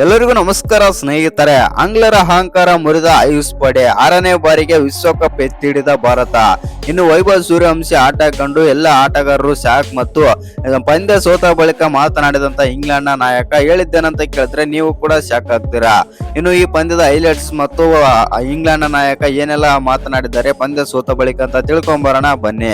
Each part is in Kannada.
ಎಲ್ಲರಿಗೂ ನಮಸ್ಕಾರ ಸ್ನೇಹಿತರೆ. ಆಂಗ್ಲರ ಅಹಂಕಾರ ಮುರಿದ ಆಯುಷ್ ಪಡೆ 6ನೇ ಬಾರಿಗೆ ವಿಶ್ವಕಪ್ ಎತ್ತಿಡಿದ ಭಾರತ. ಇನ್ನು ವೈಭವ್ ಸೂರ್ಯವಂಶಿ ಆಟ ಕಂಡು ಎಲ್ಲ ಆಟಗಾರರು ಶಾಕ್ ಮತ್ತು ಪಂದ್ಯ ಸೋತ ಬಳಿಕ ಮಾತನಾಡಿದಂತ ಇಂಗ್ಲೆಂಡ್ ನ ನಾಯಕ ಹೇಳಿದ್ದೇನಂತ ಕೇಳಿದ್ರೆ ನೀವು ಕೂಡ ಶಾಕ್ ಆಗ್ತೀರಾ. ಇನ್ನು ಈ ಪಂದ್ಯದ ಹೈಲೈಟ್ಸ್ ಮತ್ತು ಇಂಗ್ಲೆಂಡ್ ನ ನಾಯಕ ಏನೆಲ್ಲ ಮಾತನಾಡಿದ್ದಾರೆ ಪಂದ್ಯ ಸೋತ ಬಳಿಕ ಅಂತ ತಿಳ್ಕೊಂಬರೋಣ ಬನ್ನಿ.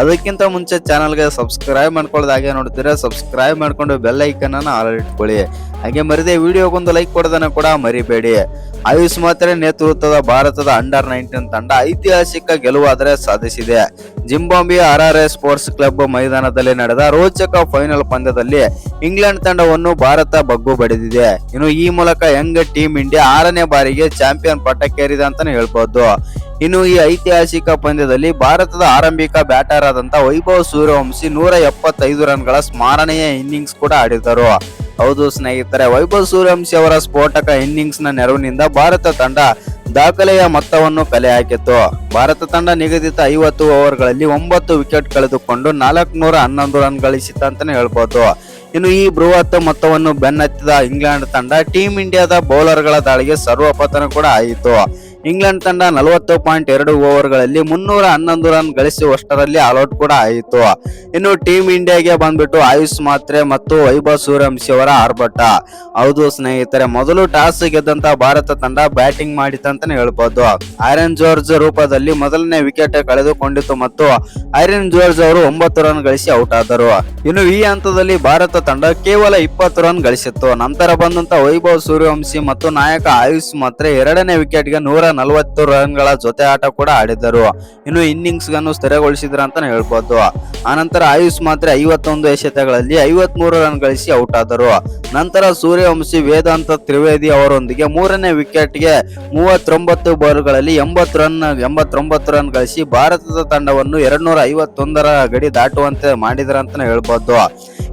ಅದಕ್ಕಿಂತ ಮುಂಚೆ ಚಾನಲ್ಗೆ ಸಬ್ಸ್ಕ್ರೈಬ್ ಮಾಡ್ಕೊಳ್ಳೋದು, ಹಾಗೆ ನೋಡ್ತೀರಾ ಸಬ್ಸ್ಕ್ರೈಬ್ ಮಾಡ್ಕೊಂಡು ಬೆಲ್ ಐಕನ್ ಅನ್ನು ಆಲ್ ಇಟ್ಕೊಳ್ಳಿ. ಹಾಗೆ ಮರಿದೆ ವಿಡಿಯೋಗೊಂದು ಲೈಕ್ ಕೊಡೋದನ್ನ ಕೂಡ ಮರಿಬೇಡಿ. ಆಯುಷ್ ಮಾತ್ರೆ ನೇತೃತ್ವದ ಭಾರತದ ಅಂಡರ್-19 ತಂಡ ಐತಿಹಾಸಿಕ ಗೆಲುವಾದರೆ ಸಾಧಿಸಿದೆ. ಜಿಂಬಾಬ್ವೆಯ ಹರಾರೆ ಸ್ಪೋರ್ಟ್ಸ್ ಕ್ಲಬ್ ಮೈದಾನದಲ್ಲಿ ನಡೆದ ರೋಚಕ ಫೈನಲ್ ಪಂದ್ಯದಲ್ಲಿ ಇಂಗ್ಲೆಂಡ್ ತಂಡವನ್ನು ಭಾರತ ಬಗ್ಗು ಬಡಿದಿದೆ. ಇನ್ನು ಈ ಮೂಲಕ ಯಂಗ್ ಟೀಮ್ ಇಂಡಿಯಾ 6ನೇ ಬಾರಿಗೆ ಚಾಂಪಿಯನ್ ಪಟ್ಟಕ್ಕೇರಿದೆ ಅಂತಾನೆ ಹೇಳ್ಬಹುದು. ಇನ್ನು ಈ ಐತಿಹಾಸಿಕ ಪಂದ್ಯದಲ್ಲಿ ಭಾರತದ ಆರಂಭಿಕ ಬ್ಯಾಟರ್ ಆದಂತ ವೈಭವ್ ಸೂರ್ಯವಂಶಿ 175 ರನ್ಗಳ ಸ್ಮರಣೀಯ ಇನ್ನಿಂಗ್ಸ್ ಕೂಡ ಆಡಿದರು. ಹೌದು ಸ್ನೇಹಿತರೆ, ವೈಭವ್ ಸೂರ್ಯವಂಶಿ ಅವರ ಸ್ಫೋಟಕ ಇನ್ನಿಂಗ್ಸ್ ನ ನೆರವಿನಿಂದ ಭಾರತ ತಂಡ ದಾಖಲೆಯ ಮೊತ್ತವನ್ನು ಕಲೆ ಹಾಕಿತ್ತು. ಭಾರತ ತಂಡ ನಿಗದಿತ 50 ಓವರ್ಗಳಲ್ಲಿ 9 ವಿಕೆಟ್ ಕಳೆದುಕೊಂಡು 411 ರನ್ ಗಳಿಸಿತು ಅಂತಾನೆ ಹೇಳ್ಬೋದು. ಇನ್ನು ಈ ಬೃಹತ್ ಮೊತ್ತವನ್ನು ಬೆನ್ನತ್ತಿದ ಇಂಗ್ಲೆಂಡ್ ತಂಡ ಟೀಮ್ ಇಂಡಿಯಾದ ಬೌಲರ್ಗಳ ದಾಳಿಗೆ ಸರ್ವಪತನ ಕೂಡ ಆಯಿತು. ಇಂಗ್ಲೆಂಡ್ ತಂಡ 40.2 ಓವರ್ಗಳಲ್ಲಿ 311 ರನ್ ಗಳಿಸುವಷ್ಟರಲ್ಲಿ ಆಲ್ಔಟ್ ಕೂಡ ಆಯಿತು. ಇನ್ನು ಟೀಮ್ ಇಂಡಿಯಾಗೆ ಬಂದ್ಬಿಟ್ಟು ಆಯುಷ್ ಮಾತ್ರೆ ಮತ್ತು ವೈಭವ್ ಸೂರ್ಯವಂಶಿ ಅವರ ಆರ್ಭಟ. ಹೌದು ಸ್ನೇಹಿತರೆ, ಮೊದಲು ಟಾಸ್ ಗೆದ್ದಂತ ಭಾರತ ತಂಡ ಬ್ಯಾಟಿಂಗ್ ಮಾಡಿತಂತಾನೆ ಹೇಳ್ಬೋದು. ಐರನ್ ಜಾರ್ಜ್ ರೂಪದಲ್ಲಿ ಮೊದಲನೇ ವಿಕೆಟ್ ಕಳೆದುಕೊಂಡಿತು ಮತ್ತು ಐರನ್ ಜಾರ್ಜ್ ಅವರು 9 ರನ್ ಗಳಿಸಿ ಔಟ್ ಆದರು. ಇನ್ನು ಈ ಹಂತದಲ್ಲಿ ಭಾರತ ತಂಡ ಕೇವಲ 20 ರನ್ ಗಳಿಸಿತ್ತು. ನಂತರ ಬಂದಂತ ವೈಭವ್ ಸೂರ್ಯವಂಶಿ ಮತ್ತು ನಾಯಕ ಆಯುಷ್ ಮಾತ್ರೆ 2ನೇ ವಿಕೆಟ್ಗೆ 140 ರನ್ಗಳ ಜೊತೆ ಆಟ ಕೂಡ ಆಡಿದರು. ಇನ್ನು ಇನ್ನಿಂಗ್ಸ್ ಗಳನ್ನು ಸ್ಥಿರಗೊಳಿಸಿದ್ರ ಅಂತಾನೆ ಹೇಳ್ಬೋದು. ಆನಂತರ ಆಯುಷ್ ಮಾತ್ರ 51 ಎಸೆತಗಳಲ್ಲಿ 53 ರನ್ ಗಳಿಸಿ ಔಟ್ ಆದರು. ನಂತರ ಸೂರ್ಯವಂಶಿ ವೇದಾಂತ ತ್ರಿವೇದಿ ಅವರೊಂದಿಗೆ 3ನೇ ವಿಕೆಟ್ಗೆ 39 ಬಾಲ್ಗಳಲ್ಲಿ 89 ರನ್ ಗಳಿಸಿ ಭಾರತದ ತಂಡವನ್ನು 251ರ ಗಡಿ ದಾಟುವಂತೆ ಮಾಡಿದ್ರ ಅಂತಾನೆ ಹೇಳ್ಬೋದು.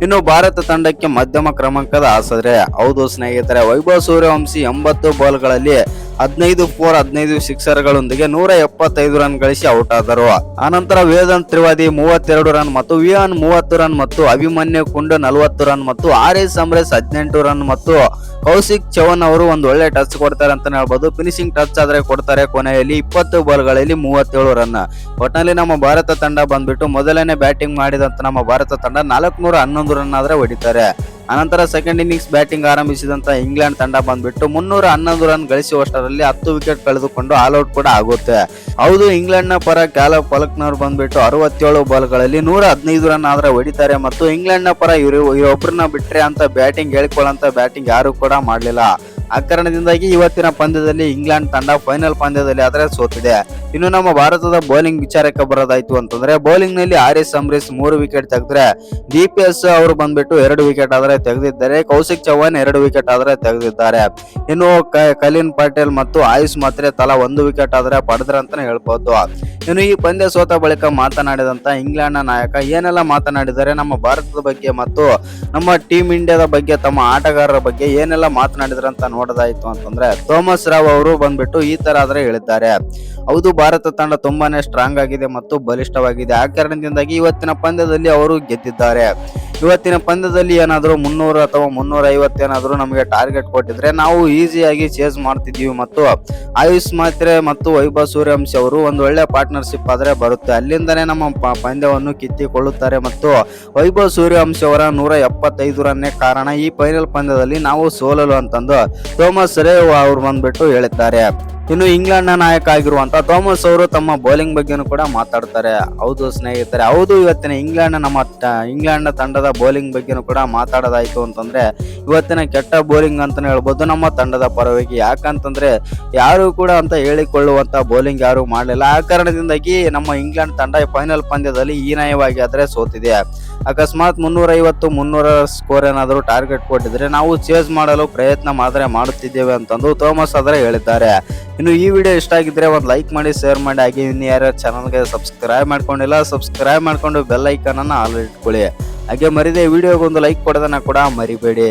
ಇನ್ನು ಭಾರತ ತಂಡಕ್ಕೆ ಮಧ್ಯಮ ಕ್ರಮಾಂಕದ ಆಸರೆ. ಹೌದು ಸ್ನೇಹಿತರೆ, ವೈಭವ್ ಸೂರ್ಯವಂಶಿ 80 ಬಾಲ್ಗಳಲ್ಲಿ 15 4 15 ಸಿಕ್ಸರ್ಗಳೊಂದಿಗೆ 175 ರನ್ ಗಳಿಸಿ ಔಟ್ ಆದರು. ಆನಂತರ ವೇದಾಂತ್ ತ್ರಿವೇದಿ 32 ರನ್ ಮತ್ತು ವಿಯಾನ್ 30 ರನ್ ಮತ್ತು ಅಭಿಮನ್ಯು ಕುಂಡ್ 40 ರನ್ ಮತ್ತು ಆರ್.ಎಸ್. ಅಮ್ರೇಶ್ 18 ರನ್ ಮತ್ತು ಕೌಶಿಕ್ ಚೌಹಾಣ್ ಅವರು ಒಂದು ಒಳ್ಳೆ ಟಚ್ ಕೊಡ್ತಾರೆ ಅಂತ ಹೇಳ್ಬೋದು. ಫಿನಿಶಿಂಗ್ ಟಚ್ ಆದ್ರೆ ಕೊಡ್ತಾರೆ. ಕೊನೆಯಲ್ಲಿ 20 ಬಾಲ್ಗಳಲ್ಲಿ 37 ರನ್. ಒಟ್ಟಿನಲ್ಲಿ ನಮ್ಮ ಭಾರತ ತಂಡ ಬಂದ್ಬಿಟ್ಟು ಮೊದಲನೇ ಬ್ಯಾಟಿಂಗ್ ಮಾಡಿದಂತ ನಮ್ಮ ಭಾರತ ತಂಡ 411 ರನ್ ಆದ್ರೆ ಹೊಡಿತಾರೆ. ಅನಂತರ ಸೆಕೆಂಡ್ ಇನ್ನಿಂಗ್ಸ್ ಬ್ಯಾಟಿಂಗ್ ಆರಂಭಿಸಿದಂತ ಇಂಗ್ಲೆಂಡ್ ತಂಡ ಬಂದ್ಬಿಟ್ಟು 311 ರನ್ ಗಳಿಸುವಷ್ಟರಲ್ಲಿ 10 ವಿಕೆಟ್ ಕಳೆದುಕೊಂಡು ಆಲ್ಔಟ್ ಕೂಡ ಆಗುತ್ತೆ. ಹೌದು, ಇಂಗ್ಲೆಂಡ್ ನ ಪರ ಕ್ಯಾಲಮ್ ಫಾಲ್ಕ್ನರ್ ಬಂದ್ಬಿಟ್ಟು 67 ಬಾಲ್ಗಳಲ್ಲಿ 115 ರನ್ ಆದ್ರೆ ಹೊಡಿತಾರೆ ಮತ್ತು ಇಂಗ್ಲೆಂಡ್ ನ ಪರ ಇವರೊಬ್ಬರನ್ನ ಬಿಟ್ರೆ ಅಂತ ಬ್ಯಾಟಿಂಗ್ ಹೇಳಿಕೊಳ್ಳಂತ ಬ್ಯಾಟಿಂಗ್ ಯಾರು ಕೂಡ ಮಾಡಲಿಲ್ಲ. ಆ ಕಾರಣದಿಂದಾಗಿ ಇವತ್ತಿನ ಪಂದ್ಯದಲ್ಲಿ ಇಂಗ್ಲೆಂಡ್ ತಂಡ ಫೈನಲ್ ಪಂದ್ಯದಲ್ಲಿ ಆದ್ರೆ ಸೋತಿದೆ. ಇನ್ನು ನಮ್ಮ ಭಾರತದ ಬೌಲಿಂಗ್ ವಿಚಾರಕ್ಕೆ ಬರೋದಾಯ್ತು ಅಂತಂದ್ರೆ ಬೌಲಿಂಗ್ ನಲ್ಲಿ ಆರ್.ಎಸ್. ಅಮ್ರೇಶ್ 3 ವಿಕೆಟ್ ತೆಗೆದ್ರೆ, DPS ಅವರು ಬಂದ್ಬಿಟ್ಟು 2 ವಿಕೆಟ್ ಆದ್ರೆ ತೆಗೆದಿದ್ದಾರೆ. ಕೌಶಿಕ್ ಚೌಹಾಣ್ 2 ವಿಕೆಟ್ ಆದ್ರೆ ತೆಗೆದಿದ್ದಾರೆ. ಇನ್ನು ಕಲಿನ್ ಪಟೇಲ್ ಮತ್ತು ಆಯುಷ್ ಮಾತ್ರೆ ತಲಾ 1 ವಿಕೆಟ್ ಆದ್ರೆ ಪಡೆದ್ರ ಅಂತಾನೆ ಹೇಳ್ಬಹುದು. ಇನ್ನು ಈ ಪಂದ್ಯ ಸೋತ ಬಳಿಕ ಮಾತನಾಡಿದಂತ ಇಂಗ್ಲೆಂಡ್ ನ ನಾಯಕ ಏನೆಲ್ಲ ಮಾತನಾಡಿದ್ದಾರೆ ನಮ್ಮ ಭಾರತದ ಬಗ್ಗೆ ಮತ್ತು ನಮ್ಮ ಟೀಮ್ ಇಂಡಿಯಾದ ಬಗ್ಗೆ, ತಮ್ಮ ಆಟಗಾರರ ಬಗ್ಗೆ ಏನೆಲ್ಲ ಮಾತನಾಡಿದ್ರ ಅಂತ ನೋಡೋದಾಯ್ತು ಅಂತಂದ್ರೆ ಥೋಮಸ್ ರಾವ್ ಅವರು ಬಂದ್ಬಿಟ್ಟು ಈ ತರ ಆದ್ರೆ ಹೇಳಿದ್ದಾರೆ. ಹೌದು, ಭಾರತ ತಂಡ ತುಂಬಾನೇ ಸ್ಟ್ರಾಂಗ್ ಆಗಿದೆ ಮತ್ತು ಬಲಿಷ್ಠವಾಗಿದೆ. ಆ ಕಾರಣದಿಂದಾಗಿ ಇವತ್ತಿನ ಪಂದ್ಯದಲ್ಲಿ ಅವರು ಗೆದ್ದಿದ್ದಾರೆ. ಇವತ್ತಿನ ಪಂದ್ಯದಲ್ಲಿ ಏನಾದ್ರು 300 ಅಥವಾ 350 ಏನಾದ್ರು ನಮಗೆ ಟಾರ್ಗೆಟ್ ಕೊಟ್ಟಿದ್ರೆ ನಾವು ಈಸಿಯಾಗಿ ಚೇಸ್ ಮಾಡ್ತಿದ್ದೀವಿ ಮತ್ತು ಆಯುಷ್ ಮಾತ್ರೆ ಮತ್ತು ವೈಭವ್ ಸೂರ್ಯವಂಶಿ ಅವರು ಒಂದು ಒಳ್ಳೆ ಪಾರ್ಟ್ನರ್ಶಿಪ್ ಆದ್ರೆ ಬರುತ್ತೆ. ಅಲ್ಲಿಂದನೇ ನಮ್ಮ ಪಂದ್ಯವನ್ನು ಕಿತ್ತಿಕೊಳ್ಳುತ್ತಾರೆ ಮತ್ತು ವೈಭವ್ ಸೂರ್ಯವಂಶಿ ಅವರ 175 ರನ್ನೇ ಕಾರಣ ಈ ಫೈನಲ್ ಪಂದ್ಯದಲ್ಲಿ ನಾವು ಸೋಲಲು ಅಂತಂದು ಥೋಮಸ್ ರೇವ್ ಅವರು ಬಂದ್ಬಿಟ್ಟು ಹೇಳಿದ್ದಾರೆ. ಇನ್ನು ಇಂಗ್ಲೆಂಡ್ ನ ನಾಯಕ ಆಗಿರುವಂತ ಥೋಮಸ್ ಅವರು ತಮ್ಮ ಬೌಲಿಂಗ್ ಬಗ್ಗೆನೂ ಕೂಡ ಮಾತಾಡ್ತಾರೆ. ಹೌದು ಸ್ನೇಹಿತರೆ, ಹೌದು ಇವತ್ತಿನ ಇಂಗ್ಲೆಂಡ್ ನ ತಂಡದ ಬೌಲಿಂಗ್ ಬಗ್ಗೆನೂ ಕೂಡ ಮಾತಾಡೋದಾಯ್ತು ಅಂತಂದ್ರೆ ಇವತ್ತಿನ ಕೆಟ್ಟ ಬೌಲಿಂಗ್ ಅಂತಾನೆ ಹೇಳ್ಬೋದು ನಮ್ಮ ತಂಡದ ಪರವಾಗಿ. ಯಾಕಂತಂದ್ರೆ ಯಾರು ಕೂಡ ಅಂತ ಹೇಳಿಕೊಳ್ಳುವಂತ ಬೌಲಿಂಗ್ ಯಾರು ಮಾಡಲಿಲ್ಲ. ಆ ಕಾರಣದಿಂದಾಗಿ ನಮ್ಮ ಇಂಗ್ಲೆಂಡ್ ತಂಡ ಫೈನಲ್ ಪಂದ್ಯದಲ್ಲಿ ಹೀನಾಯವಾಗಿ ಆದ್ರೆ ಸೋತಿದೆ. ಅಕಸ್ಮಾತ್ 350-300 ಸ್ಕೋರ್ ಏನಾದರೂ ಟಾರ್ಗೆಟ್ ಕೊಟ್ಟಿದ್ರೆ ನಾವು ಚೇಸ್ ಮಾಡಲು ಪ್ರಯತ್ನ ಮಾಡುತ್ತಿದ್ದೇವೆ ಅಂತಂದು ಥೋಮಸ್ ಆದ್ರೆ ಹೇಳಿದ್ದಾರೆ. ಇನ್ನು ಈ ವಿಡಿಯೋ ಇಷ್ಟ ಆಗಿದ್ರೆ ಒಂದು ಲೈಕ್ ಮಾಡಿ, ಶೇರ್ ಮಾಡಿ, ಹಾಗೆ ಇನ್ನು ಯಾರು ಚಾನಲ್ಗೆ ಸಬ್ಸ್ಕ್ರೈಬ್ ಮಾಡ್ಕೊಂಡಿಲ್ಲ ಸಬ್ಸ್ಕ್ರೈಬ್ ಮಾಡ್ಕೊಂಡು ಬೆಲ್ ಐಕಾನ್ ಅನ್ನು ಆಲ್ ಇಟ್ಕೊಳ್ಳಿ. ಹಾಗೆ ಮರಿದೆ ವಿಡಿಯೋಗೊಂದು ಲೈಕ್ ಕೊಡೋದನ್ನ ಕೂಡ ಮರಿಬೇಡಿ.